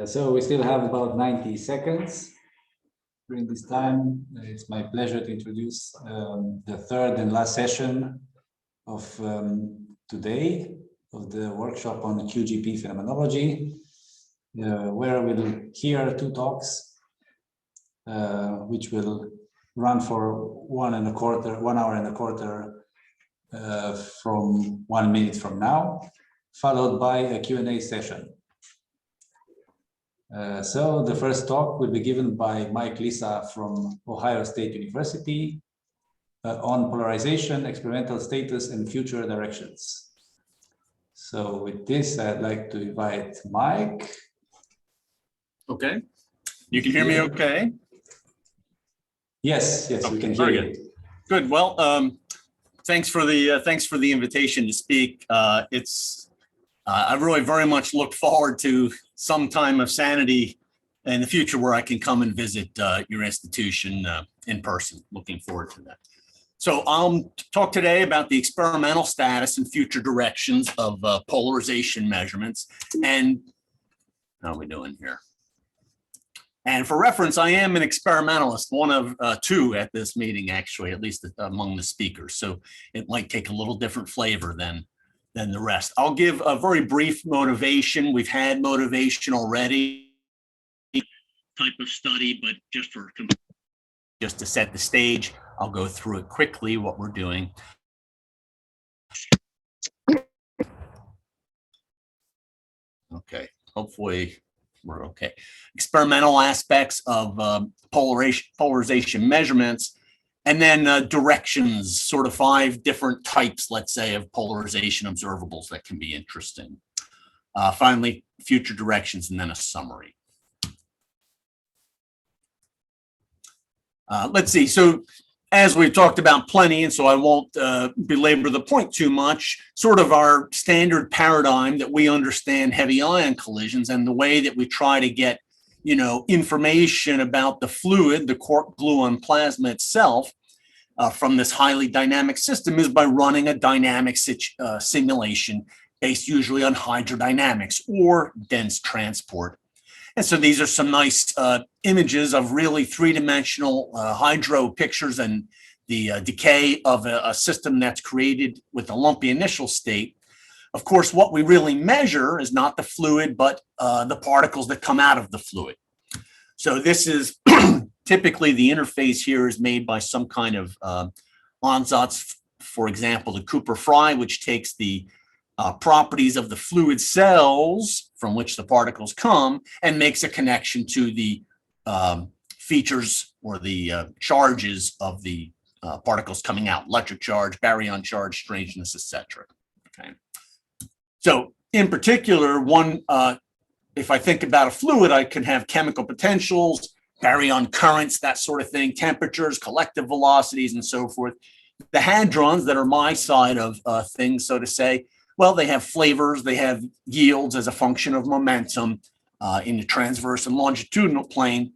So we still have about 90 seconds. During this time, it's my pleasure to introduce the third and last session of today of the workshop on QGP phenomenology, where we'll hear two talks, which will run for 1 hour and a quarter from 1 minute from now, followed by a Q&A session. So the first talk will be given by Mike Lisa from Ohio State University on polarization, experimental status, and future directions. So with this, I'd like to invite Mike. Okay. You can hear me okay? Yes, yes, we can hear you. Good. Well, thanks for the invitation to speak. I really very much look forward to some time of sanity in the future where I can come and visit your institution in person. Looking forward to that. So I'll talk today about the experimental status and future directions of polarization measurements. And how are we doing here? And for reference, I am an experimentalist, one of two at this meeting, actually, at least among the speakers. So it might take a little different flavor than the rest. I'll give a very brief motivation. We've had motivation already, type of study, but just to set the stage, I'll go through it quickly, what we're doing. Okay, hopefully we're okay. Experimental aspects of polarization measurements. And then directions, sort of 5 different types, let's say, of polarization observables that can be interesting. Finally, future directions, and then a summary. Let's see. So as we've talked about plenty, and so I won't belabor the point too much, sort of our standard paradigm that we understand heavy ion collisions and the way that we try to get information about the fluid, the quark gluon plasma itself, from this highly dynamic system is by running a dynamic simulation based usually on hydrodynamics or dense transport. And so these are some nice images of really 3-dimensional hydro pictures and the decay of a system that's created with a lumpy initial state. Of course, what we really measure is not the fluid, but the particles that come out of the fluid. So this is typically the interface here is made by some kind of ansatz, for example, the Cooper-Frye, which takes the properties of the fluid cells from which the particles come and makes a connection to the features or the charges of the particles coming out, electric charge, baryon charge, strangeness, etc. Okay. So in particular, if I think about a fluid, I can have chemical potentials, baryon currents, that sort of thing, temperatures, collective velocities, and so forth. The hadrons that are my side of things, so to say, well, they have flavors, they have yields as a function of momentum in the transverse and longitudinal plane.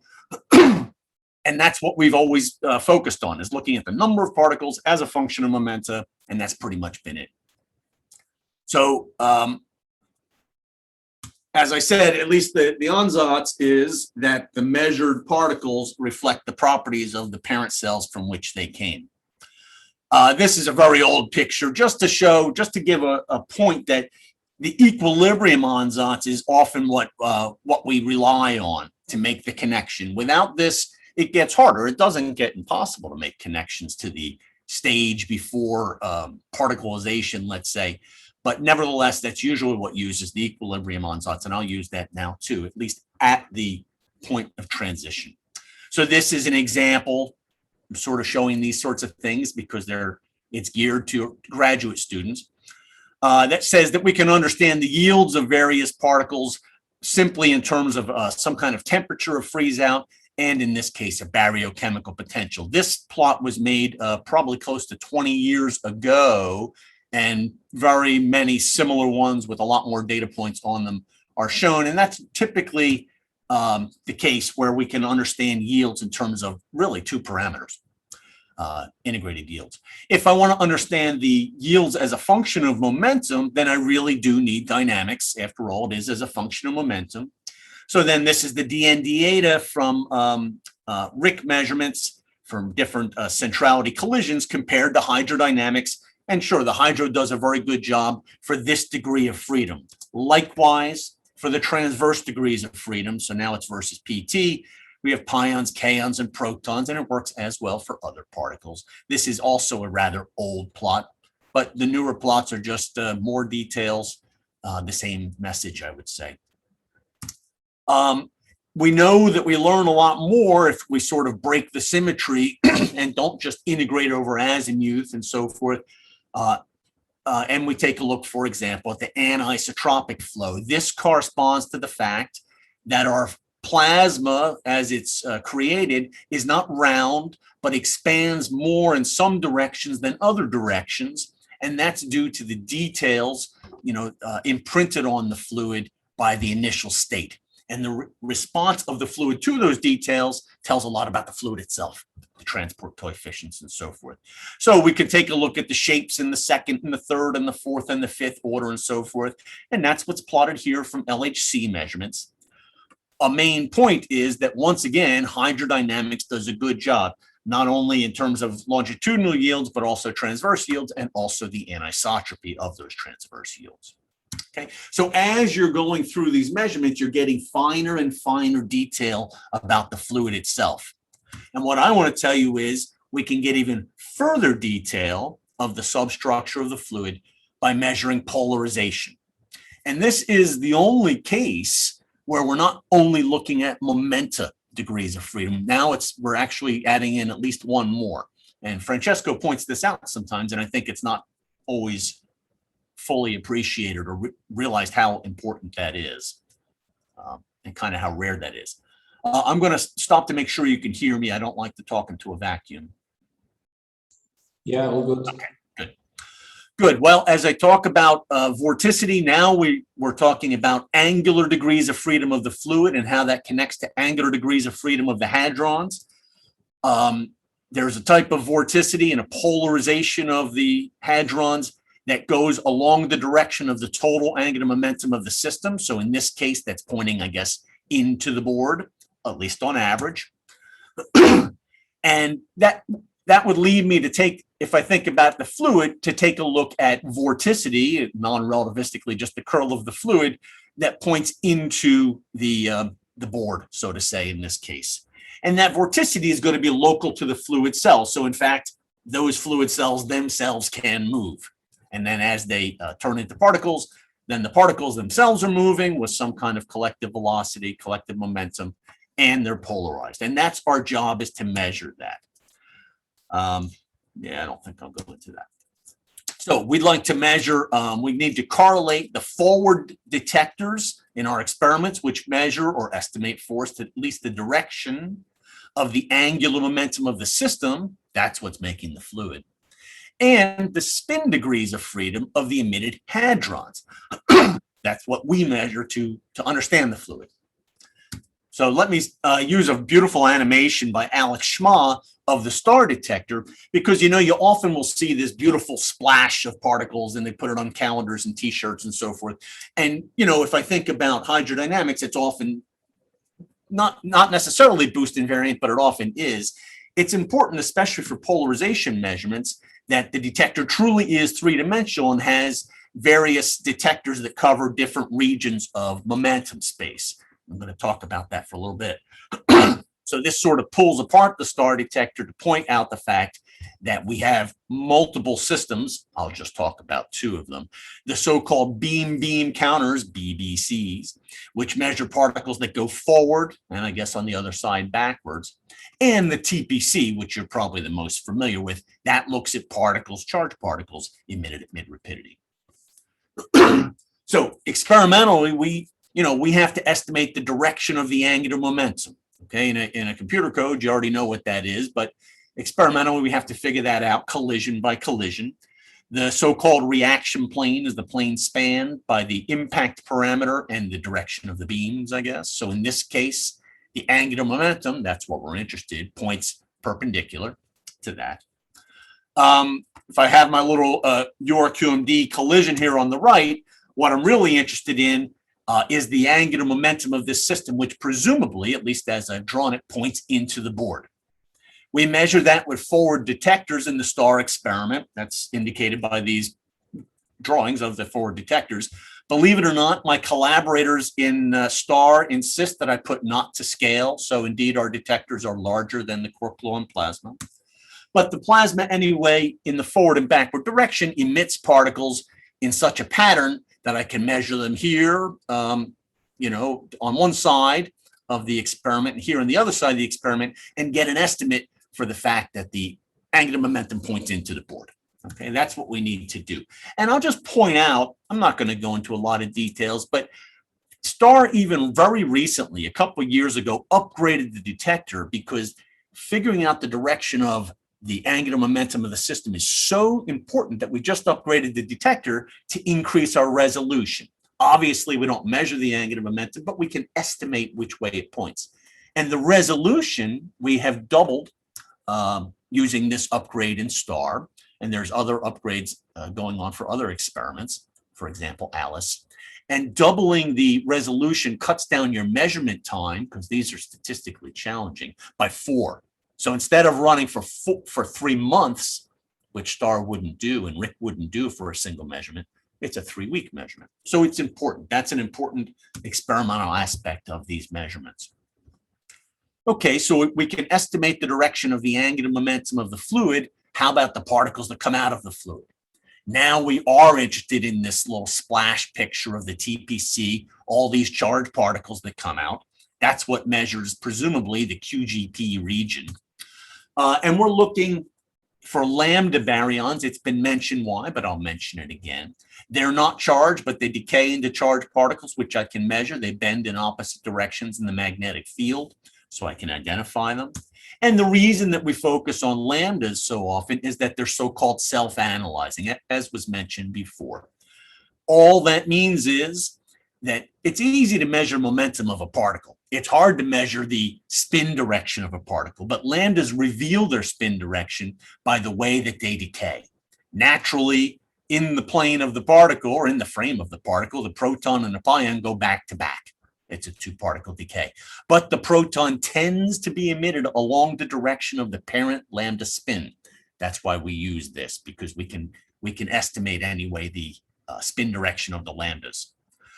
And that's what we've always focused on, is looking at the number of particles as a function of momenta, and that's pretty much been it. So, as I said, at least the ansatz is that the measured particles reflect the properties of the parent cells from which they came. This is a very old picture, just to give a point that the equilibrium ansatz is often what we rely on to make the connection. Without this, it gets harder. It doesn't get impossible to make connections to the stage before particleization, let's say. But nevertheless, that's usually what uses the equilibrium ansatz, and I'll use that now too, at least at the point of transition. So this is an example. I'm sort of showing these sorts of things because it's geared to graduate students. That says that we can understand the yields of various particles simply in terms of some kind of temperature of freeze out, and in this case, a baryochemical potential. This plot was made probably close to 20 years ago, and very many similar ones with a lot more data points on them are shown. And that's typically the case where we can understand yields in terms of really 2 parameters, integrated yields. If I want to understand the yields as a function of momentum, then I really do need dynamics. After all, it is as a function of momentum. So then this is the DND data from RIC measurements from different centrality collisions compared to hydrodynamics. And sure, the hydro does a very good job for this degree of freedom. Likewise, for the transverse degrees of freedom, so now it's versus PT, we have pions, kaons, and protons, and it works as well for other particles. This is also a rather old plot, but the newer plots are just more details, the same message, I would say. We know that we learn a lot more if we sort of break the symmetry and don't just integrate over azimuth and so forth. And we take a look, for example, at the anisotropic flow. This corresponds to the fact that our plasma, as it's created, is not round, but expands more in some directions than other directions. And that's due to the details, imprinted on the fluid by the initial state. And the response of the fluid to those details tells a lot about the fluid itself, the transport coefficients and so forth. So we can take a look at the shapes in the second and the third and the fourth and the fifth order and so forth. And that's what's plotted here from LHC measurements. A main point is that, once again, hydrodynamics does a good job, not only in terms of longitudinal yields, but also transverse yields and also the anisotropy of those transverse yields. Okay, so as you're going through these measurements, you're getting finer and finer detail about the fluid itself. And what I want to tell you is we can get even further detail of the substructure of the fluid by measuring polarization. And this is the only case where we're not only looking at momenta degrees of freedom. Now we're actually adding in at least one more. And Francesco points this out sometimes, and I think it's not always fully appreciated or realized how important that is, and kind of how rare that is. I'm going to stop to make sure you can hear me. I don't like to talk into a vacuum. Yeah, all good. Okay, good. Good. Well, as I talk about vorticity, now we're talking about angular degrees of freedom of the fluid and how that connects to angular degrees of freedom of the hadrons. There's a type of vorticity and a polarization of the hadrons that goes along the direction of the total angular momentum of the system. So in this case, that's pointing, I guess, into the board, at least on average. And that would lead me to take, if I think about the fluid, to take a look at vorticity, non-relativistically, just the curl of the fluid that points into the board, so to say, in this case. And that vorticity is going to be local to the fluid cells. So in fact, those fluid cells themselves can move. And then as they turn into particles, then the particles themselves are moving with some kind of collective velocity, collective momentum, and they're polarized. And that's our job, is to measure that. Yeah, I don't think I'll go into that. So we'd like to measure, we need to correlate the forward detectors in our experiments, which measure or estimate for us at least the direction of the angular momentum of the system. That's what's making the fluid. And the spin degrees of freedom of the emitted hadrons. That's what we measure to understand the fluid. So let me use a beautiful animation by Alex Schma of the star detector, because you often will see this beautiful splash of particles and they put it on calendars and t-shirts and so forth. And if I think about hydrodynamics, it's often not necessarily boost invariant, but it often is. It's important, especially for polarization measurements, that the detector truly is three-dimensional and has various detectors that cover different regions of momentum space. I'm going to talk about that for a little bit. So this sort of pulls apart the star detector to point out the fact that we have multiple systems. I'll just talk about two of them. The so-called beam counters, BBCs, which measure particles that go forward, and I guess on the other side backwards, and the TPC, which you're probably the most familiar with, that looks at particles, charged particles, emitted at mid-rapidity. So experimentally, we have to estimate the direction of the angular momentum. Okay, in a computer code, you already know what that is, but experimentally, we have to figure that out collision by collision. The so-called reaction plane is the plane spanned by the impact parameter and the direction of the beams, I guess. So in this case, the angular momentum, that's what we're interested in, points perpendicular to that. If I have my little URQMD collision here on the right, what I'm really interested in is the angular momentum of this system, which presumably, at least as I've drawn it, points into the board. We measure that with forward detectors in the STAR experiment. That's indicated by these drawings of the forward detectors. Believe it or not, my collaborators in STAR insist that I put not to scale. So indeed, our detectors are larger than the quark gluon plasma. But the plasma, anyway, in the forward and backward direction, emits particles in such a pattern that I can measure them here, on one side of the experiment and here on the other side of the experiment, and get an estimate for the fact that the angular momentum points into the board. Okay, that's what we need to do. And I'll just point out, I'm not going to go into a lot of details, but STAR even very recently, a couple of years ago, upgraded the detector because figuring out the direction of the angular momentum of the system is so important that we just upgraded the detector to increase our resolution. Obviously, we don't measure the angular momentum, but we can estimate which way it points. And the resolution we have doubled using this upgrade in STAR. And there's other upgrades going on for other experiments, for example, ALICE. And doubling the resolution cuts down your measurement time, because these are statistically challenging, by 4. So instead of running for 3 months, which STAR wouldn't do and Rick wouldn't do for a single measurement, it's a 3-week measurement. So it's important. That's an important experimental aspect of these measurements. Okay, so we can estimate the direction of the angular momentum of the fluid. How about the particles that come out of the fluid? Now we are interested in this little splash picture of the TPC, all these charged particles that come out. That's what measures, presumably, the QGP region. And we're looking for lambda baryons. It's been mentioned why, but I'll mention it again. They're not charged, but they decay into charged particles, which I can measure. They bend in opposite directions in the magnetic field, so I can identify them. And the reason that we focus on lambdas so often is that they're so-called self-analyzing, as was mentioned before. All that means is that it's easy to measure momentum of a particle. It's hard to measure the spin direction of a particle, but lambdas reveal their spin direction by the way that they decay. Naturally, in the plane of the particle, or in the frame of the particle, the proton and the pion go back to back. It's a 2-particle decay. But the proton tends to be emitted along the direction of the parent lambda spin. That's why we use this, because we can estimate anyway the spin direction of the lambdas.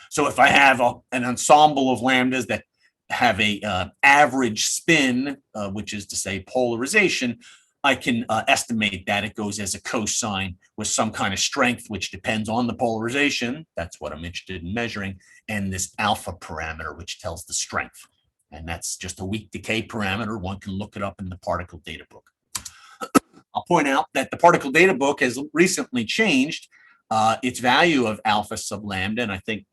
So if I have an ensemble of lambdas that have a average spin, which is to say polarization, I can estimate that it goes as a cosine with some kind of strength, which depends on the polarization. That's what I'm interested in measuring. And this alpha parameter, which tells the strength. And that's just a weak decay parameter. One can look it up in the particle data book. I'll point out that the particle data book has recently changed its value of alpha sub lambda. And I think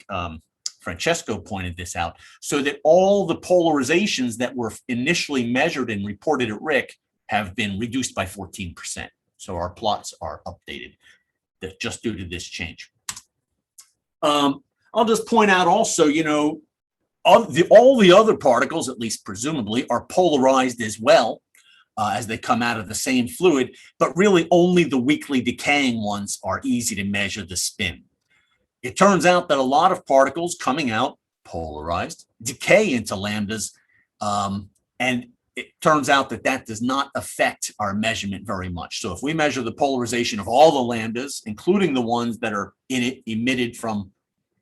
Francesco pointed this out, so that all the polarizations that were initially measured and reported at RIC have been reduced by 14%. So our plots are updated just due to this change. I'll just point out also, all the other particles, at least presumably, are polarized as well as they come out of the same fluid, but really only the weakly decaying ones are easy to measure the spin. It turns out that a lot of particles coming out polarized decay into lambdas, and it turns out that that does not affect our measurement very much. So if we measure the polarization of all the lambdas, including the ones that are emitted from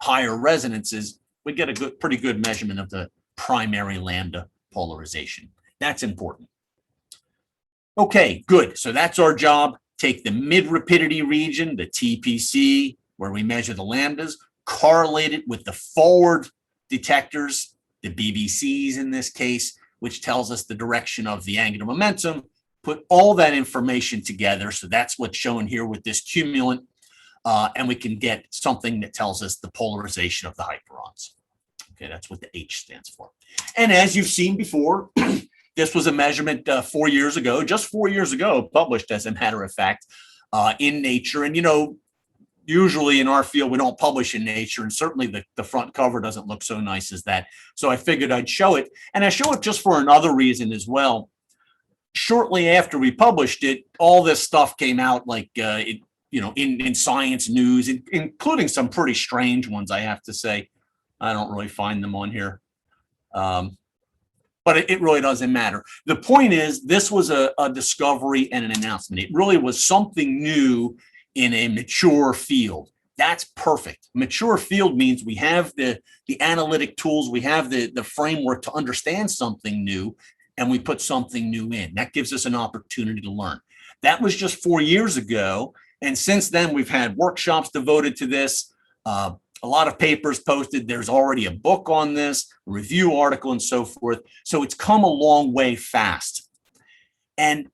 higher resonances, we get a pretty good measurement of the primary lambda polarization. That's important. Okay, good. So that's our job. Take the mid-rapidity region, the TPC, where we measure the lambdas, correlate it with the forward detectors, the BBCs in this case, which tells us the direction of the angular momentum, put all that information together. So that's what's shown here with this cumulant. And we can get something that tells us the polarization of the hyperons. Okay, that's what the H stands for. And as you've seen before, this was a measurement 4 years ago, just 4 years ago, published as a matter of fact, in Nature. And, usually in our field, we don't publish in Nature, and certainly the front cover doesn't look so nice as that. So I figured I'd show it. And I show it just for another reason as well. Shortly after we published it, all this stuff came out like, in Science News, including some pretty strange ones, I have to say. I don't really find them on here. But it really doesn't matter. The point is, this was a discovery and an announcement. It really was something new in a mature field. That's perfect. Mature field means we have the analytic tools, we have the framework to understand something new, and we put something new in. That gives us an opportunity to learn. That was just 4 years ago. And since then, we've had workshops devoted to this, a lot of papers posted. There's already a book on this, a review article, and so forth. So it's come a long way fast. And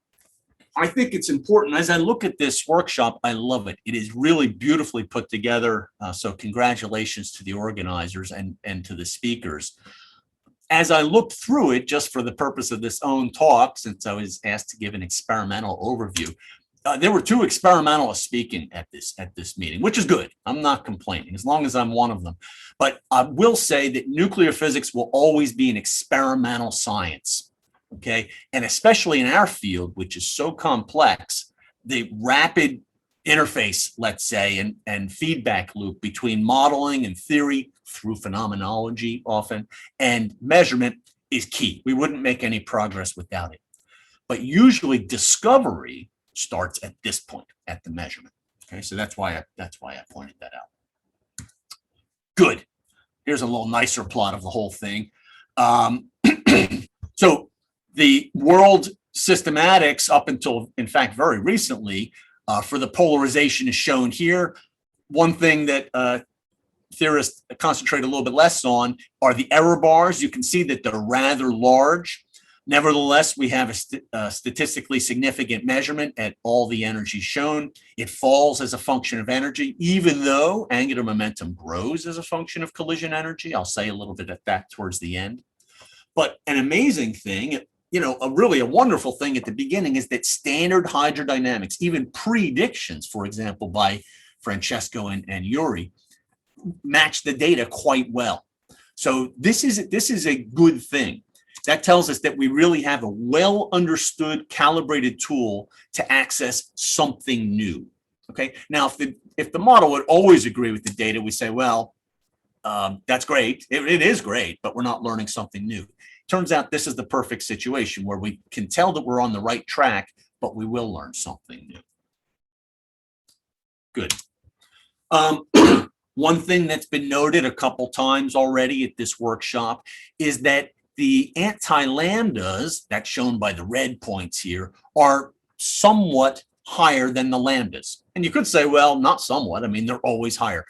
I think it's important. As I look at this workshop, I love it. It is really beautifully put together. So congratulations to the organizers and to the speakers. As I looked through it, just for the purpose of this own talk, since I was asked to give an experimental overview, there were 2 experimentalists speaking at this meeting, which is good. I'm not complaining as long as I'm one of them. But I will say that nuclear physics will always be an experimental science, okay? And especially in our field, which is so complex, the rapid interface, let's say, and feedback loop between modeling and theory through phenomenology often and measurement is key. We wouldn't make any progress without it. But usually discovery starts at this point, at the measurement. Okay, so that's why I pointed that out. Good. Here's a little nicer plot of the whole thing. So the world systematics up until, in fact, very recently, for the polarization is shown here. One thing that theorists concentrate a little bit less on are the error bars. You can see that they're rather large. Nevertheless, we have a statistically significant measurement at all the energy shown. It falls as a function of energy, even though angular momentum grows as a function of collision energy. I'll say a little bit at that towards the end. But an amazing thing, you know, really a wonderful thing at the beginning is that standard hydrodynamics, even predictions, for example, by Francesco and Yuri, match the data quite well. So this is a good thing. That tells us that we really have a well understood calibrated tool to access something new. Okay. Now, if the model would always agree with the data, we say, well, that's great. It is great, but we're not learning something new. Turns out this is the perfect situation where we can tell that we're on the right track, but we will learn something new. Good. One thing that's been noted a couple times already at this workshop is that the anti-lambdas, that's shown by the red points here, are somewhat higher than the lambdas. And you could say, well, not somewhat. I mean, they're always higher.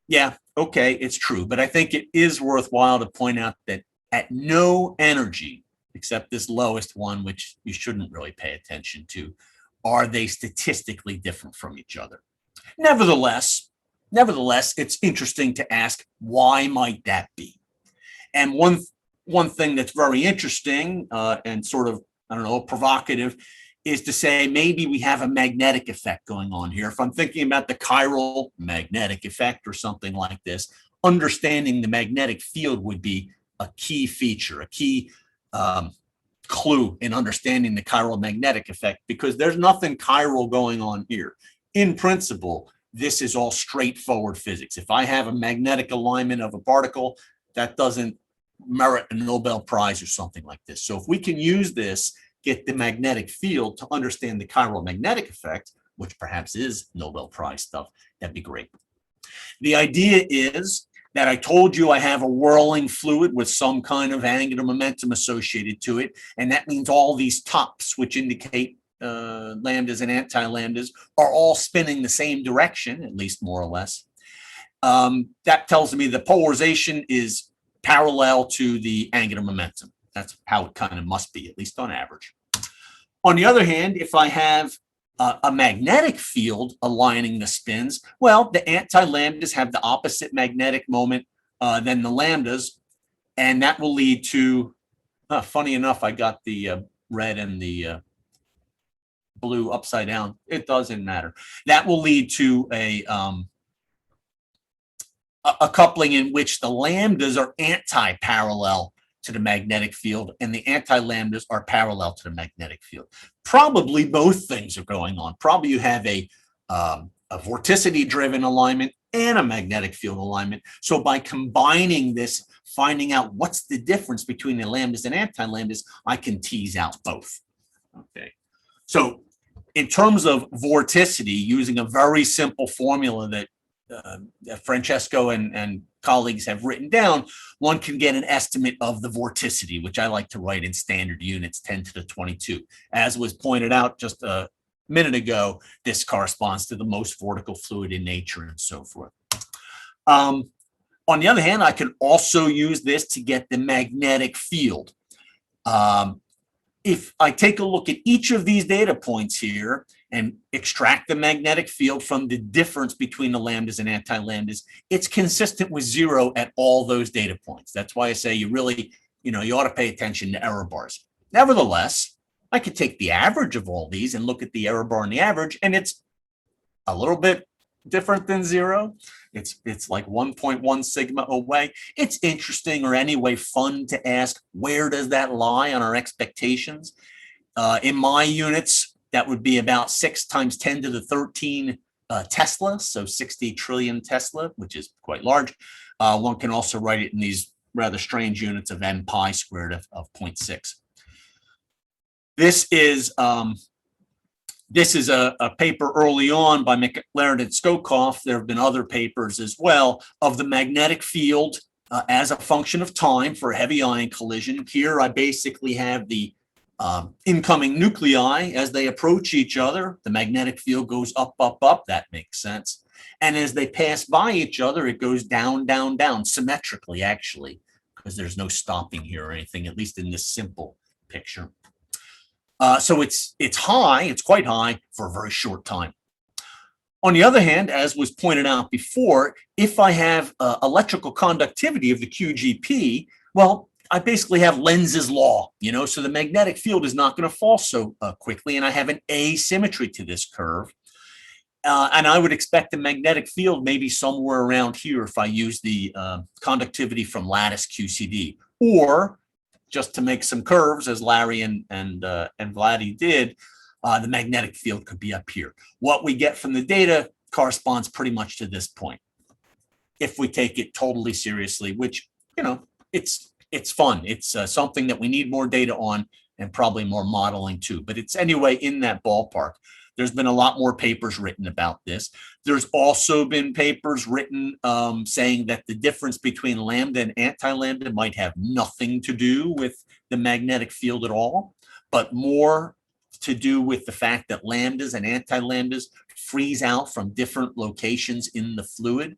Yeah, okay, it's true. But I think it is worthwhile to point out that at no energy, except this lowest one, which you shouldn't really pay attention to, are they statistically different from each other. Nevertheless, it's interesting to ask, why might that be? And one thing that's very interesting and sort of, I don't know, provocative is to say maybe we have a magnetic effect going on here. If I'm thinking about the chiral magnetic effect or something like this, understanding the magnetic field would be a key feature, a key clue in understanding the chiral magnetic effect, because there's nothing chiral going on here. In principle, this is all straightforward physics. If I have a magnetic alignment of a particle, that doesn't merit a Nobel Prize or something like this. So if we can use this, get the magnetic field to understand the chiral magnetic effect, which perhaps is Nobel Prize stuff, that'd be great. The idea is that I told you I have a whirling fluid with some kind of angular momentum associated to it. And that means all these tops, which indicate lambdas and anti-lambdas, are all spinning the same direction, at least more or less. That tells me the polarization is parallel to the angular momentum. That's how it kind of must be, at least on average. On the other hand, if I have a magnetic field aligning the spins, well, the anti-lambdas have the opposite magnetic moment than the lambdas, and that will lead to, funny enough, I got the red and the blue upside down. It doesn't matter. That will lead to a coupling in which the lambdas are anti-parallel to the magnetic field and the anti-lambdas are parallel to the magnetic field. Probably both things are going on. Probably you have a vorticity-driven alignment and a magnetic field alignment. So by combining this, finding out what's the difference between the lambdas and anti-lambdas, I can tease out both. Okay. So in terms of vorticity, using a very simple formula that Francesco and colleagues have written down, one can get an estimate of the vorticity, which I like to write in standard units, 10 to the 22. As was pointed out just a minute ago, this corresponds to the most vortical fluid in nature and so forth. On the other hand, I can also use this to get the magnetic field. If I take a look at each of these data points here and extract the magnetic field from the difference between the lambdas and anti-lambdas, it's consistent with 0 at all those data points. That's why I say you really, you ought to pay attention to error bars. Nevertheless, I could take the average of all these and look at the error bar and the average, and it's a little bit different than 0. It's like 1.1 sigma away. It's interesting, or anyway fun, to ask, where does that lie on our expectations? In my units, that would be about 6 times 10 to the 13 Tesla, so 60 trillion Tesla, which is quite large. One can also write it in these rather strange units of n pi squared of 0.6. This is a paper early on by McLaren and Skokov. There have been other papers as well of the magnetic field as a function of time for a heavy ion collision. Here I basically have the incoming nuclei as they approach each other. The magnetic field goes up, up, up. That makes sense. And as they pass by each other, it goes down, down, down, symmetrically, actually, because there's no stopping here or anything, at least in this simple picture. So it's high, it's quite high for a very short time. On the other hand, as was pointed out before, if I have electrical conductivity of the QGP, well, I basically have Lenz's law, so the magnetic field is not going to fall so quickly, and I have an asymmetry to this curve. And I would expect the magnetic field maybe somewhere around here if I use the conductivity from lattice QCD, or just to make some curves, as Larry and Vladdy did, the magnetic field could be up here. What we get from the data corresponds pretty much to this point, if we take it totally seriously, which, it's fun. It's something that we need more data on and probably more modeling too. But it's anyway in that ballpark. There's been a lot more papers written about this. There's also been papers written saying that the difference between lambda and anti-lambda might have nothing to do with the magnetic field at all, but more to do with the fact that lambdas and anti-lambdas freeze out from different locations in the fluid.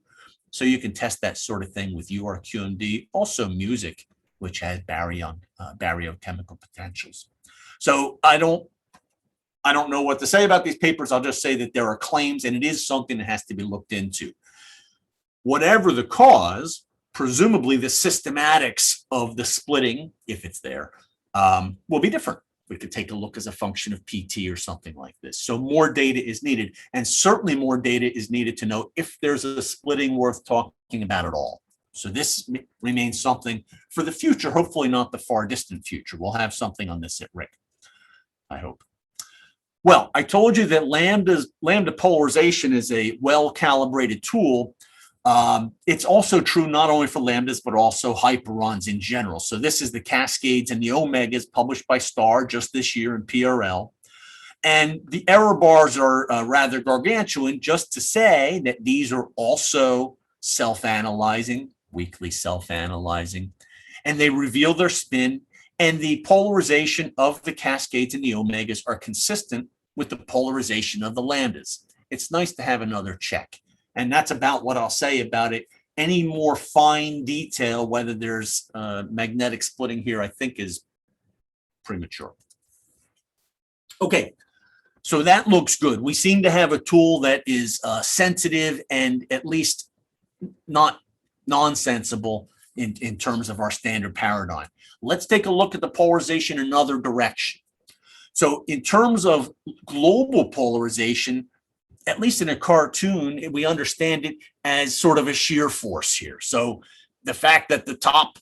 So you can test that sort of thing with URQMD. Also music, which has baryochemical potentials. So I don't know what to say about these papers. I'll just say that there are claims, and it is something that has to be looked into. Whatever the cause, presumably the systematics of the splitting, if it's there, will be different. We could take a look as a function of PT or something like this. So more data is needed, and certainly more data is needed to know if there's a splitting worth talking about at all. So this remains something for the future, hopefully not the far distant future. We'll have something on this at RIC, I hope. Well, I told you that lambda polarization is a well-calibrated tool. It's also true not only for lambdas, but also hyperons in general. So this is the cascades and the omegas published by STAR just this year in PRL. And the error bars are rather gargantuan, just to say that these are also self-analyzing, weakly self-analyzing, and they reveal their spin, and the polarization of the cascades and the omegas are consistent with the polarization of the lambdas. It's nice to have another check. And that's about what I'll say about it. Any more fine detail, whether there's magnetic splitting here, I think is premature. Okay, so that looks good. We seem to have a tool that is sensitive and at least not nonsensible in terms of our standard paradigm. Let's take a look at the polarization in another direction. So in terms of global polarization, at least in a cartoon, we understand it as sort of a shear force here. So the fact that the top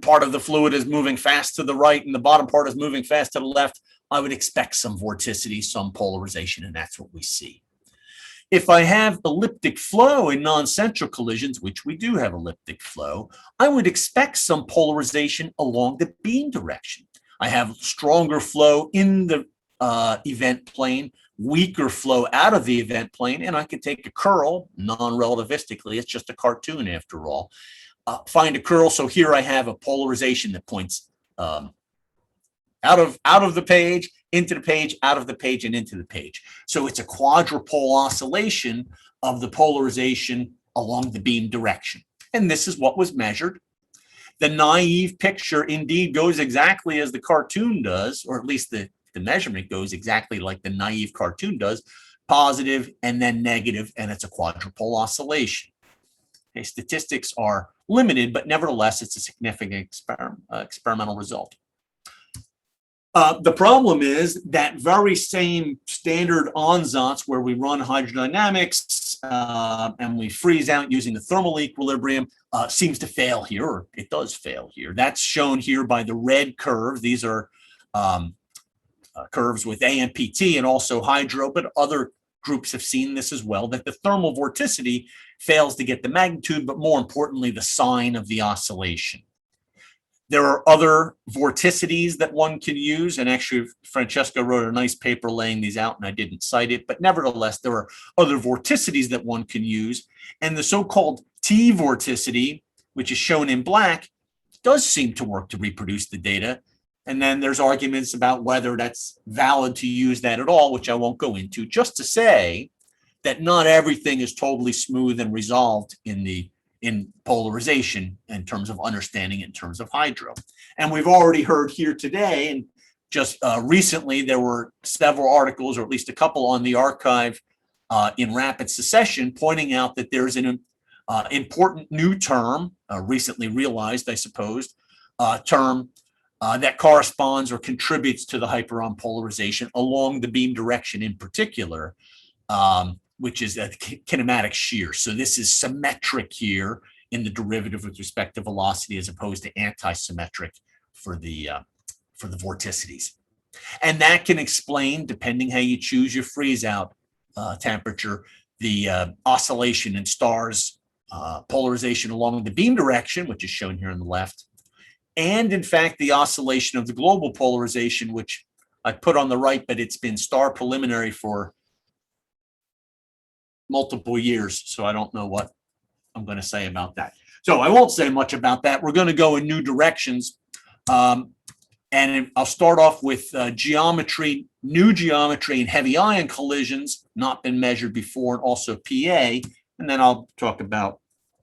part of the fluid is moving fast to the right and the bottom part is moving fast to the left, I would expect some vorticity, some polarization, and that's what we see. If I have elliptic flow in non-central collisions, which we do have elliptic flow, I would expect some polarization along the beam direction. I have stronger flow in the event plane, weaker flow out of the event plane, and I could take a curl non-relativistically. It's just a cartoon after all. Find a curl. So here I have a polarization that points out of the page, into the page, out of the page, and into the page. So it's a quadrupole oscillation of the polarization along the beam direction. And this is what was measured. The naive picture indeed goes exactly as the cartoon does, or at least the measurement goes exactly like the naive cartoon does, positive and then negative, and it's a quadrupole oscillation. Okay, statistics are limited, but nevertheless, it's a significant experimental result. The problem is that very same standard ansatz where we run hydrodynamics and we freeze out using the thermal equilibrium seems to fail here, or it does fail here. That's shown here by the red curve. These are curves with AMPT and also hydro, but other groups have seen this as well, that the thermal vorticity fails to get the magnitude, but more importantly, the sign of the oscillation. There are other vorticities that one can use, and actually Francesco wrote a nice paper laying these out, and I didn't cite it, but nevertheless, there are other vorticities that one can use, and the so-called T vorticity, which is shown in black, does seem to work to reproduce the data. And then there's arguments about whether that's valid to use that at all, which I won't go into, just to say that not everything is totally smooth and resolved in polarization in terms of understanding it in terms of hydro. And we've already heard here today, and just recently there were several articles, or at least a couple on the archive in rapid succession, pointing out that there's an important new term, recently realized, I suppose, term that corresponds or contributes to the hyperon polarization along the beam direction in particular, which is a kinematic shear. So this is symmetric here in the derivative with respect to velocity as opposed to anti-symmetric for the vorticities. And that can explain, depending how you choose your freeze out temperature, the oscillation in stars polarization along the beam direction, which is shown here on the left, and in fact, the oscillation of the global polarization, which I put on the right, but it's been star preliminary for multiple years, so I don't know what I'm going to say about that. So I won't say much about that. We're going to go in new directions. And I'll start off with geometry, new geometry in heavy ion collisions, not been measured before, and also PA, and then I'll talk about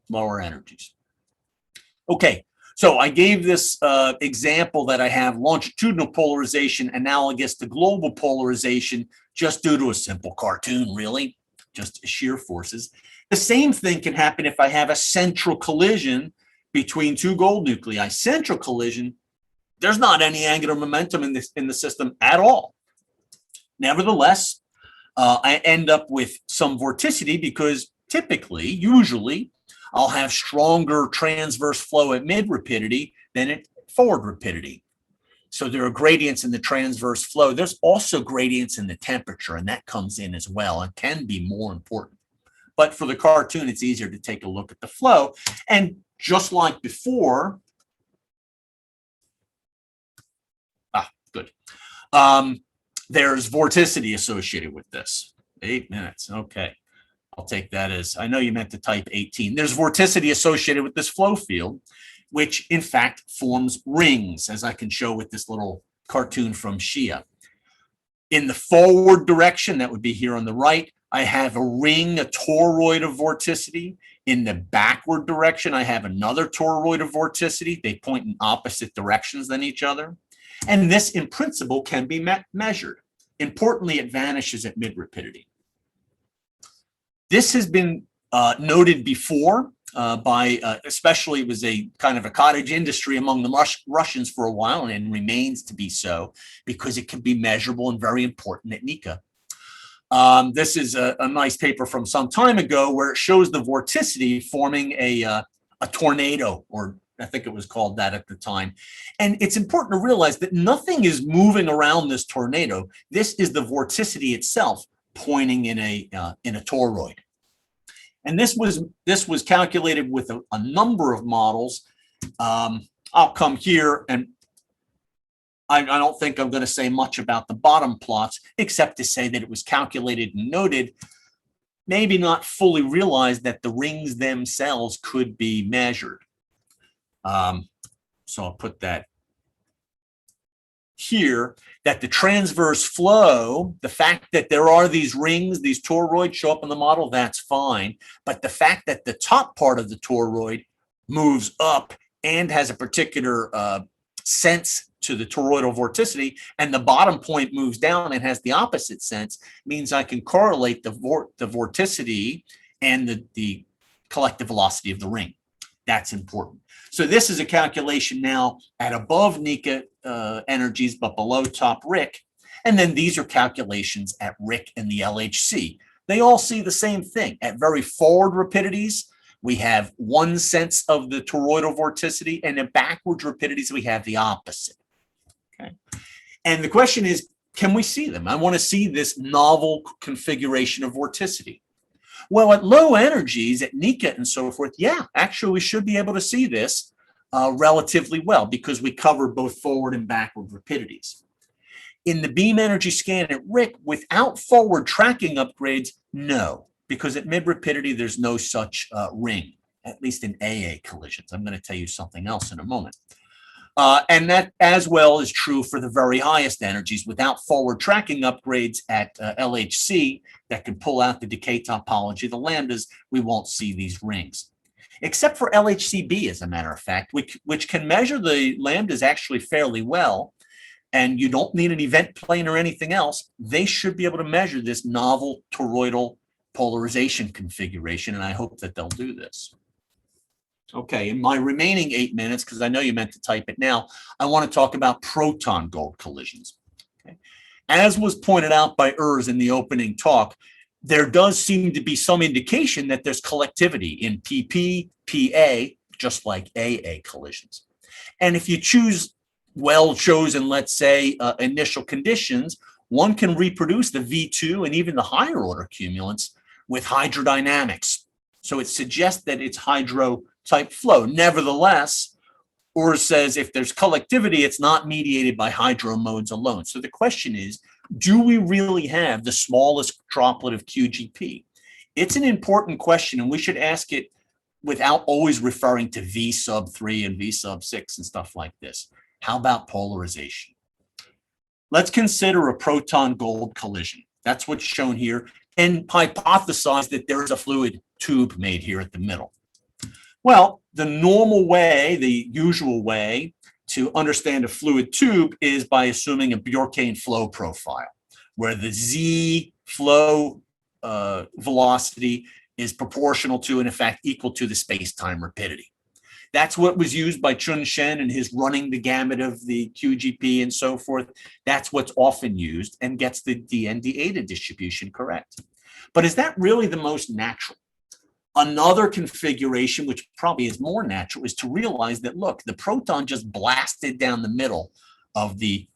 lower energies. Okay, so I gave this example that I have longitudinal polarization analogous to global polarization just due to a simple cartoon, really, just shear forces. The same thing can happen if I have a central collision between two gold nuclei. Central collision, there's not any angular momentum in the system at all. Nevertheless, I end up with some vorticity because typically, usually, I'll have stronger transverse flow at mid rapidity than at forward rapidity. So there are gradients in the transverse flow. There's also gradients in the temperature, and that comes in as well and can be more important. But for the cartoon, it's easier to take a look at the flow. And just like before, good. There's vorticity associated with this. 8 minutes, okay. I'll take that as, I know you meant to type 18. There's vorticity associated with this flow field, which in fact forms rings, as I can show with this little cartoon from Shia. In the forward direction, that would be here on the right, I have a ring, a toroid of vorticity. In the backward direction, I have another toroid of vorticity. They point in opposite directions than each other. And this, in principle, can be measured. Importantly, it vanishes at mid-rapidity. This has been noted before by, especially it was a kind of a cottage industry among the Russians for a while, and remains to be so, because it can be measurable and very important at NICA. This is a nice paper from some time ago where it shows the vorticity forming a tornado, or I think it was called that at the time. And it's important to realize that nothing is moving around this tornado. This is the vorticity itself pointing in a toroid. And this was calculated with a number of models. I'll come here, and I don't think I'm going to say much about the bottom plots, except to say that it was calculated and noted, maybe not fully realized that the rings themselves could be measured. So I'll put that here, that the transverse flow, the fact that there are these rings, these toroids show up in the model, that's fine. But the fact that the top part of the toroid moves up and has a particular sense to the toroidal vorticity, and the bottom point moves down and has the opposite sense, means I can correlate the vorticity and the collective velocity of the ring. That's important. So this is a calculation now at above Nika energies, but below top RIC. And then these are calculations at RIC and the LHC. They all see the same thing. At very forward rapidities, we have one sense of the toroidal vorticity, and at backward rapidities, we have the opposite. Okay. And the question is, can we see them? I want to see this novel configuration of vorticity. Well, at low energies, at Nika and so forth, yeah, actually we should be able to see this relatively well because we cover both forward and backward rapidities. In the beam energy scan at RIC, without forward tracking upgrades, no, because at mid rapidity, there's no such ring, at least in AA collisions. I'm going to tell you something else in a moment. And that as well is true for the very highest energies. Without forward tracking upgrades at LHC that can pull out the decay topology, the lambdas, we won't see these rings. Except for LHCb, as a matter of fact, which can measure the lambdas actually fairly well, and you don't need an event plane or anything else. They should be able to measure this novel toroidal polarization configuration, and I hope that they'll do this. Okay, in my remaining 8 minutes, because I know you meant to type it now, I want to talk about proton gold collisions. Okay. As was pointed out by Urs in the opening talk, there does seem to be some indication that there's collectivity in PP, PA, just like AA collisions. And if you choose well-chosen, let's say, initial conditions, one can reproduce the V2 and even the higher order cumulants with hydrodynamics. So it suggests that it's hydro type flow. Nevertheless, Urs says if there's collectivity, it's not mediated by hydro modes alone. So the question is, do we really have the smallest droplet of QGP? It's an important question, and we should ask it without always referring to V sub 3 and V sub 6 and stuff like this. How about polarization? Let's consider a proton gold collision. That's what's shown here, and hypothesize that there's a fluid tube made here at the middle. Well, the normal way, the usual way to understand a fluid tube is by assuming a Bjorkane flow profile, where the Z flow velocity is proportional to, and in fact, equal to the space-time rapidity. That's what was used by Chun Shen in his running the gamut of the QGP and so forth. That's what's often used and gets the DND eta distribution correct. But is that really the most natural? Another configuration, which probably is more natural, is to realize that, look, the proton just blasted down the middle of the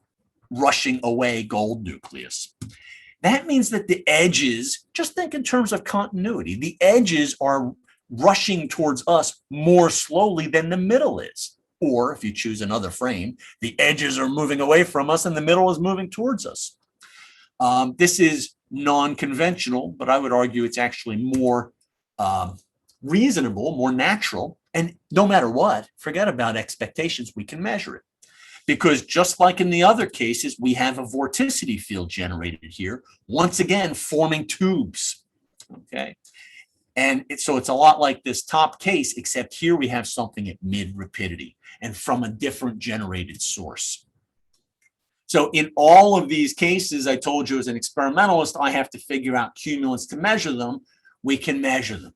rushing away gold nucleus. That means that the edges, just think in terms of continuity, the edges are rushing towards us more slowly than the middle is. Or if you choose another frame, the edges are moving away from us and the middle is moving towards us. This is non-conventional, but I would argue it's actually more reasonable, more natural, and no matter what, forget about expectations, we can measure it. Because just like in the other cases, we have a vorticity field generated here, once again, forming tubes, okay? And so it's a lot like this top case, except here we have something at mid rapidity and from a different generated source. So in all of these cases, I told you as an experimentalist, I have to figure out cumulants to measure them. We can measure them.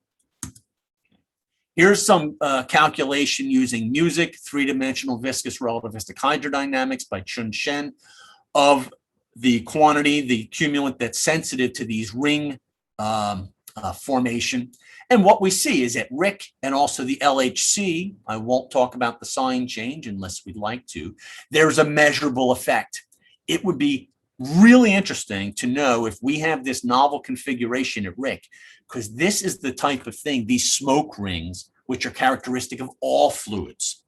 Here's some calculation using music, three-dimensional viscous relativistic hydrodynamics by Chun Shen of the quantity, the cumulant that's sensitive to these ring formation. And what we see is at RIC and also the LHC, I won't talk about the sign change unless we'd like to, there's a measurable effect. It would be Really interesting to know if we have this novel configuration at RIC, because this is the type of thing, these smoke rings, which are characteristic of all fluids.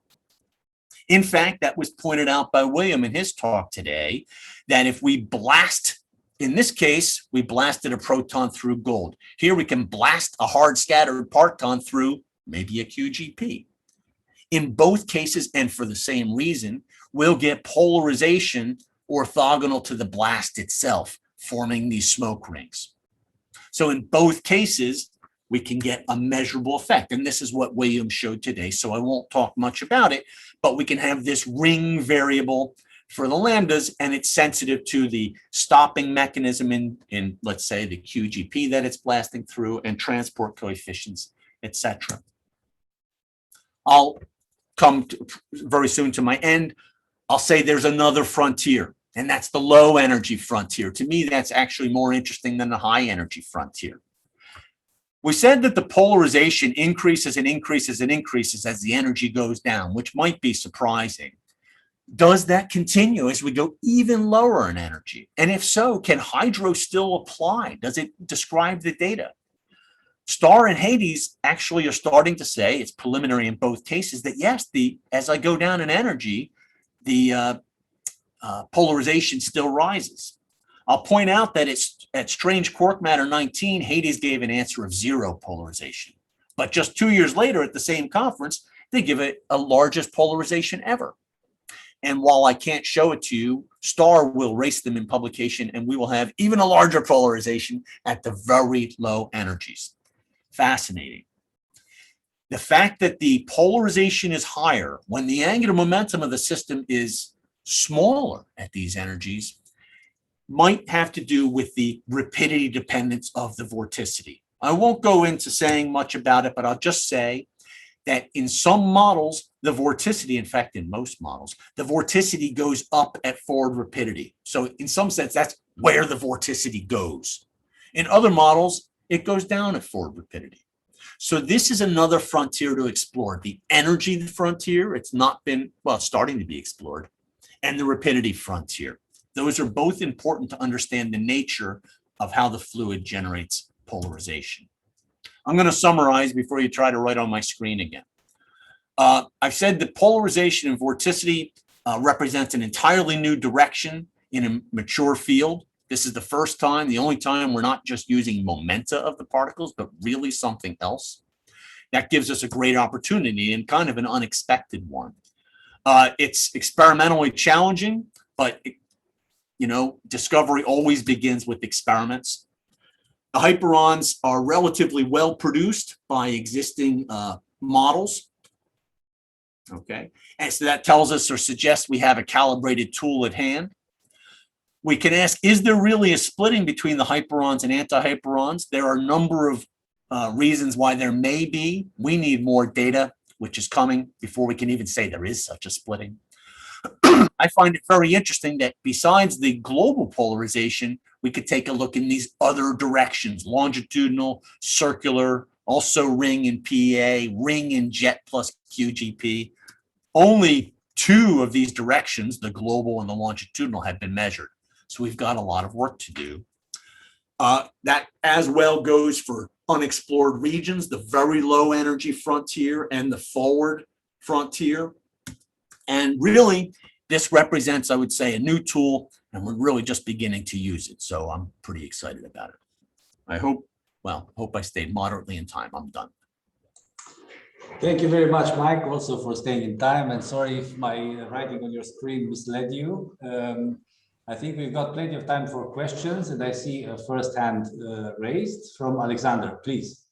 In fact, that was pointed out by William in his talk today, that if we blast, in this case, we blasted a proton through gold. Here we can blast a hard scattered parton through maybe a QGP. In both cases, and for the same reason, we'll get polarization orthogonal to the blast itself, forming these smoke rings. So in both cases, we can get a measurable effect. And this is what William showed today, so I won't talk much about it, but we can have this ring variable for the lambdas, and it's sensitive to the stopping mechanism in let's say, the QGP that it's blasting through, and transport coefficients, etc. I'll come very soon to my end. I'll say there's another frontier, and that's the low energy frontier. To me, that's actually more interesting than the high energy frontier. We said that the polarization increases and increases and increases as the energy goes down, which might be surprising. Does that continue as we go even lower in energy? And if so, can hydro still apply? Does it describe the data? Starr and Hades actually are starting to say, it's preliminary in both cases, that yes, as I go down in energy, the polarization still rises. I'll point out that it's at strange quark matter 19, Hades gave an answer of 0 polarization. But just 2 years later at the same conference, they give it a largest polarization ever. And while I can't show it to you, Starr will race them in publication, and we will have even a larger polarization at the very low energies. Fascinating. The fact that the polarization is higher when the angular momentum of the system is smaller at these energies might have to do with the rapidity dependence of the vorticity. I won't go into saying much about it, but I'll just say that in some models, the vorticity, in fact, in most models, the vorticity goes up at forward rapidity. So in some sense, that's where the vorticity goes. In other models, it goes down at forward rapidity. So this is another frontier to explore. The energy frontier, it's not been, well, starting to be explored, and the rapidity frontier. Those are both important to understand the nature of how the fluid generates polarization. I'm going to summarize before you try to write on my screen again. I've said that polarization and vorticity represents an entirely new direction in a mature field. This is the first time, the only time we're not just using momenta of the particles, but really something else. That gives us a great opportunity and kind of an unexpected one. It's experimentally challenging, but discovery always begins with experiments. The hyperons are relatively well produced by existing models. Okay, and so that tells us or suggests we have a calibrated tool at hand. We can ask, is there really a splitting between the hyperons and antihyperons? There are a number of reasons why there may be. We need more data, which is coming before we can even say there is such a splitting. I find it very interesting that besides the global polarization, we could take a look in these other directions, longitudinal, circular, also ring and PA, ring and jet plus QGP. Only 2 of these directions, the global and the longitudinal, have been measured. So we've got a lot of work to do. That as well goes for unexplored regions, the very low energy frontier and the forward frontier. And really, this represents, I would say, a new tool, and we're really just beginning to use it. So I'm pretty excited about it. I hope I stayed moderately in time. I'm done. Thank you very much, Mike, also for staying in time. And sorry if my writing on your screen misled you. I think we've got plenty of time for questions, and I see a first hand raised from Alexander, please.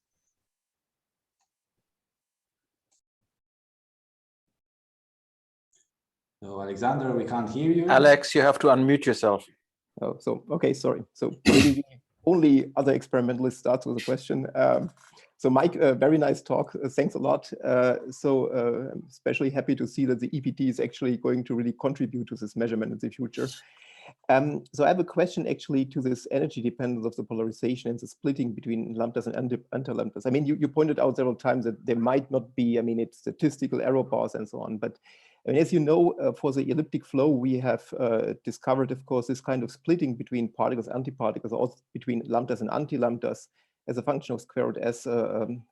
So Alexander, we can't hear you. Alex, you have to unmute yourself. Oh, okay, sorry. So maybe the only other experimentalist starts with a question. So Mike, very nice talk. Thanks a lot. Especially happy to see that the EPT is actually going to really contribute to this measurement in the future. So I have a question actually to this energy dependence of the polarization and the splitting between lambdas and anti-lambdas. I mean, you pointed out several times that there might not be, it's statistical error bars and so on, but I mean, as you know, for the elliptic flow, we have discovered, of course, this kind of splitting between particles, antiparticles, also between lambdas and anti-lambdas as a function of square root s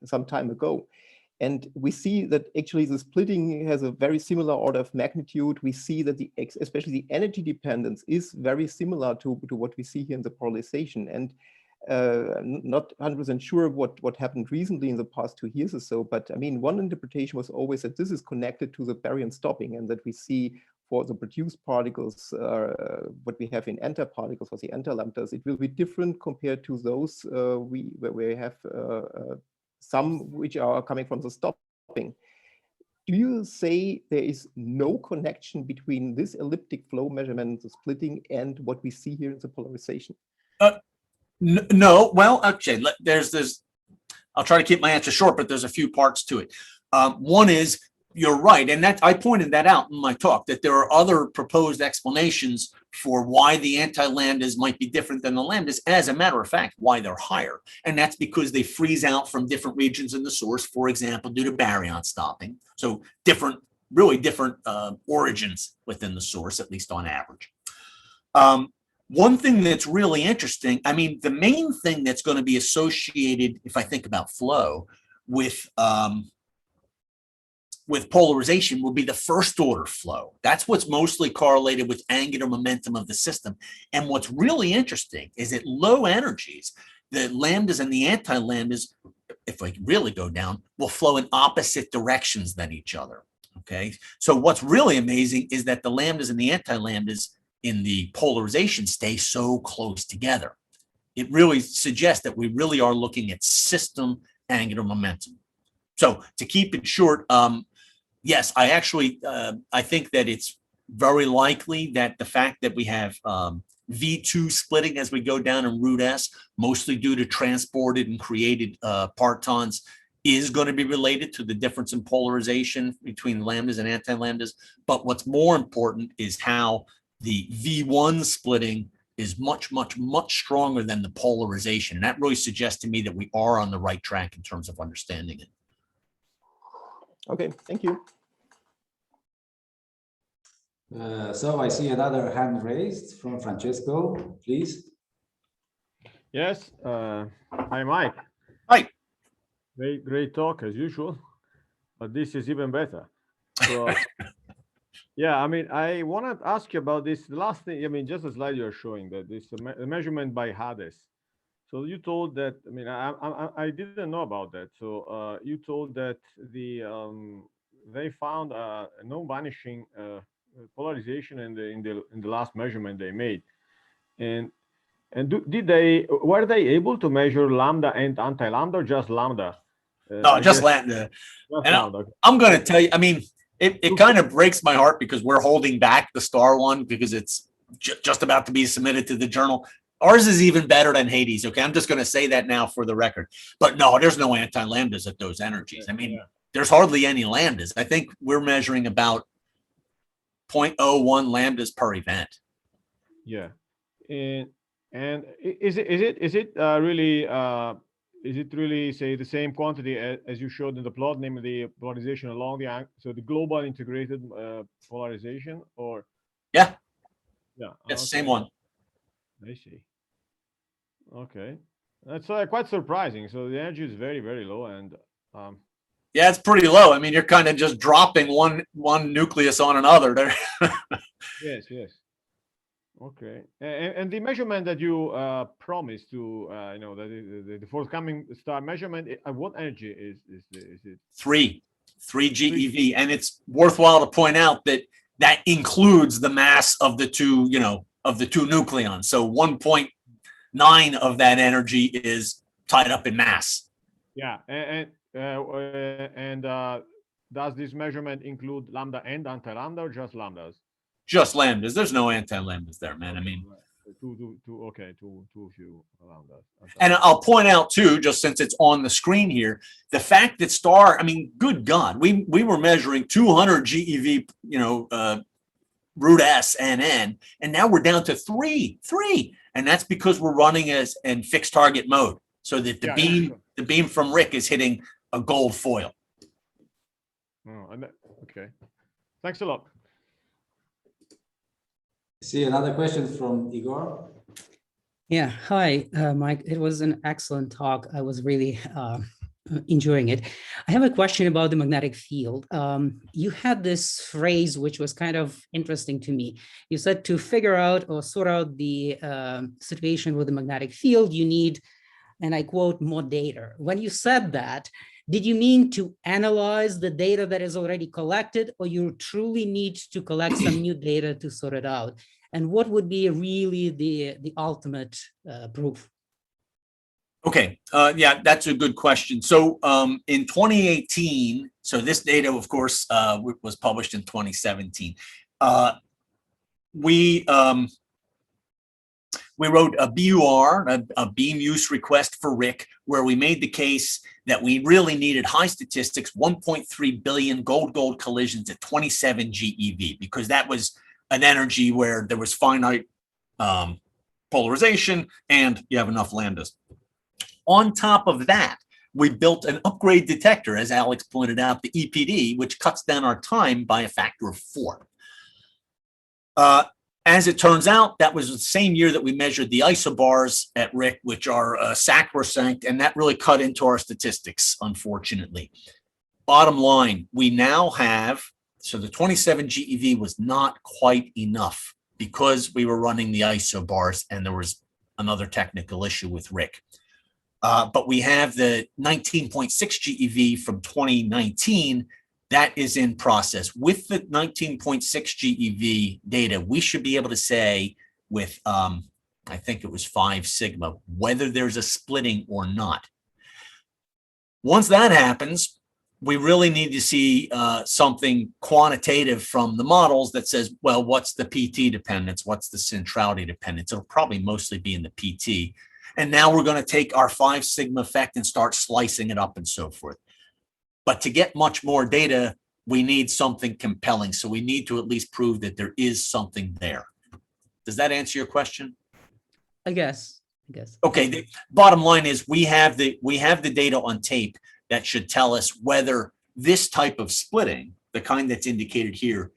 some time ago. And we see that actually the splitting has a very similar order of magnitude. We see that especially the energy dependence is very similar to what we see here in the polarization. And I'm not 100% sure what happened recently in the past 2 years or so, but I mean, one interpretation was always that this is connected to the baryon stopping, and that we see for the produced particles, what we have in antiparticles or the antilambdas, it will be different compared to those where we have some which are coming from the stopping. Do you say there is no connection between this elliptic flow measurement, the splitting, and what we see here in the polarization? No, well, okay, I'll try to keep my answer short, but there's a few parts to it. One is, you're right, and that I pointed that out in my talk, that there are other proposed explanations for why the anti-lambdas might be different than the lambdas, as a matter of fact, why they're higher. And that's because they freeze out from different regions in the source, for example, due to baryon stopping. So really different origins within the source, at least on average. One thing that's really interesting, I mean, the main thing that's going to be associated, if I think about flow, with polarization will be the first order flow. That's what's mostly correlated with angular momentum of the system. And what's really interesting is at low energies, the lambdas and the anti-lambdas, if we really go down, will flow in opposite directions than each other. Okay. So what's really amazing is that the lambdas and the anti-lambdas in the polarization stay so close together. It really suggests that we really are looking at system angular momentum. So to keep it short, yes, I actually, I think that it's very likely that the fact that we have V2 splitting as we go down in root S, mostly due to transported and created partons, is going to be related to the difference in polarization between lambdas and anti-lambdas. But what's more important is how the V1 splitting is much stronger than the polarization. And that really suggests to me that we are on the right track in terms of understanding it. Okay, thank you. So I see another hand raised from Francesco, please. Yes, hi, Mike. Hi. Great talk as usual, but this is even better. So, yeah, I mean, I want to ask you about this. The last thing, I mean, just a slide you're showing that this measurement by Hades. So you told that, I mean, I didn't know about that. So you told that they found a non-vanishing polarization in the last measurement they made, and were they able to measure lambda and anti-lambda, or just lambda? No, just lambda. And I'm going to tell you, I mean, it kind of breaks my heart because we're holding back the star one because it's just about to be submitted to the journal. Ours is even better than Hades. Okay, I'm just going to say that now for the record. But no, there's no anti-lambdas at those energies. I mean, there's hardly any lambdas. I think we're measuring about 0.01 lambdas per event. Yeah, and is it really say the same quantity as you showed in the plot, namely the polarization along the so the global integrated polarization, or yeah, it's the same one. I see. Okay, that's quite surprising. So the energy is very low, and yeah, it's pretty low. I mean, you're kind of just dropping one nucleus on another there. Yes. Okay, and the measurement that you promised to, the forthcoming star measurement, at what energy is it? 3 GeV, and it's worthwhile to point out that that includes the mass of the two, of the two nucleons. So 1.9 of that energy is tied up in mass. Yeah, and does this measurement include lambda and anti-lambda, or just lambdas? Just lambdas. There's no anti-lambdas there, man. I mean, too few lambdas. And I'll point out too, just since it's on the screen here, the fact that star, I mean, good God, we were measuring 200 GeV, root S and N, and now we're down to three, and that's because we're running as in fixed target mode, so that the beam from Rick is hitting a gold foil. Oh, okay. Thanks a lot. See another question from Igor. Yeah, hi, Mike. It was an excellent talk. I was really enjoying it. I have a question about the magnetic field. You had this phrase which was kind of interesting to me. You said to figure out or sort out the situation with the magnetic field, you need, and I quote, more data. When you said that, did you mean to analyze the data that is already collected, or you truly need to collect some new data to sort it out? And what would be really the ultimate proof? Okay, yeah, that's a good question. So in 2018, so this data, of course, was published in 2017. We wrote a BUR, a beam use request for RIC, where we made the case that we really needed high statistics, 1.3 billion gold-gold collisions at 27 GeV, because that was an energy where there was finite polarization and you have enough lambdas. On top of that, we built an upgrade detector, as Alex pointed out, the EPD, which cuts down our time by a factor of 4. As it turns out, that was the same year that we measured the isobars at RIC, which are sacrosanct, and that really cut into our statistics, unfortunately. Bottom line, we now have, so the 27 GeV was not quite enough because we were running the isobars and there was another technical issue with RIC. But we have the 19.6 GeV from 2019 that is in process. With the 19.6 GeV data, we should be able to say with, I think it was 5 sigma, whether there's a splitting or not. Once that happens, we really need to see something quantitative from the models that says, well, what's the PT dependence? What's the centrality dependence? It'll probably mostly be in the PT. And now we're going to take our 5 sigma effect and start slicing it up and so forth. But to get much more data, we need something compelling. So we need to at least prove that there is something there. Does that answer your question? I guess. Okay. The bottom line is we have the data on tape that should tell us whether this type of splitting, the kind that's indicated here,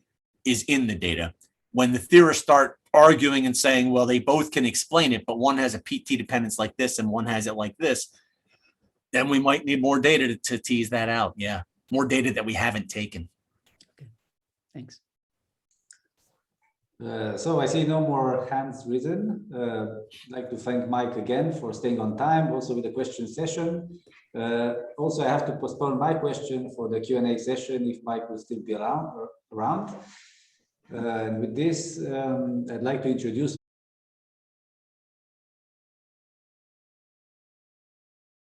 is in the data. When the theorists start arguing and saying, well, they both can explain it, but one has a PT dependence like this and one has it like this, then we might need more data to tease that out. Yeah, more data that we haven't taken. Okay, thanks. So I see no more hands risen. I'd like to thank Mike again for staying on time, also with the question session. Also, I have to postpone my question for the Q&A session if Mike will still be around. And with this, I'd like to introduce